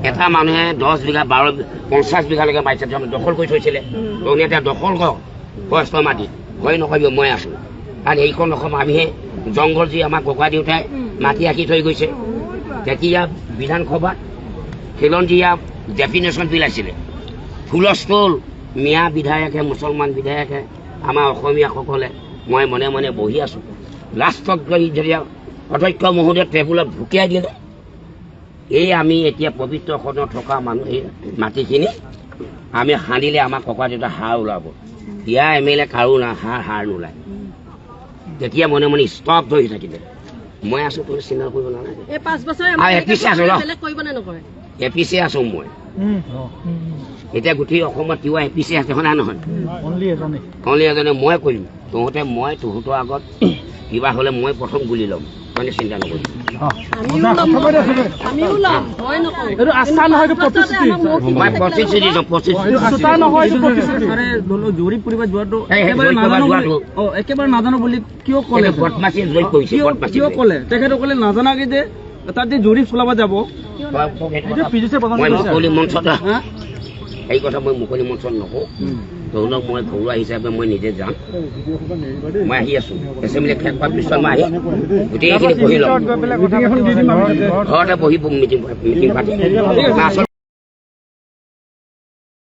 এটা মানুহে 10 বিঘা 50 বিঘালৈকে মাটি দখল কৰি থৈছিলে তহঁতি এতিয়া দখল কৰ কষ্ট মাটি ভয় নকৰিব মই আছোঁ কাৰণ এইখন অসম আমিহে জংঘল যি আমাৰ ককা দেউতাই মাটি আঁকি থৈ গৈছে তেতিয়া বিধানসভাত খিলঞ্জীয়া ডেফিনেশ্যন বিল আছিলে হুলস্থুল মিয়া বিধায়কে মুছলমান বিধায়কে আমাৰ অসমীয়াসকলে মই মনে মনে বহি আছোঁ লাষ্টত গৈ যেতিয়া অধ্যক্ষ মহোদয়ে টেবুলত ঢুকিয়াই দিলে এই আমি এতিয়া পবিত্ৰ সদনত থকা মানুহ এই মাটিখিনি আমি সানিলে আমাৰ ককা দেউতা হাড় ওলাব দিয়া এমএলএ কাৰো না হাড় নোলায় তেতিয়া মনে মনে ষ্টপ ধৰি থাকিলে মই আছোঁ তোৰ চিন্তা কৰিব নালাগে এপিচি আছোঁ মই এতিয়া গোটেই অসমত তিৱা এপিচি আছে হয় নহয় অনলি এজনে মই কৰিম তহঁতে মই তহঁতৰ আগত কিবা হ'লে মই প্ৰথম গুলি ল'ম মানে চিন্তা নকৰিম একেবাৰে নাজানো বুলি কিয় ক'লে ক'লে তেখেতসকলে নাজানাকে যে তাত যে জৰীপ চলাব যাব মুকলি মঞ্চত এই কথা মই মুকলি মঞ্চত নকওঁ তহঁতক মই ঘৰুৱা হিচাপে মই নিজে যাম মই আহি আছোঁ এছেম্বলি শেষ হোৱাৰ পিছত মই আহি গোটেইখিনি বহি ল'ম ঘৰতে বহি মিটিং পাতিম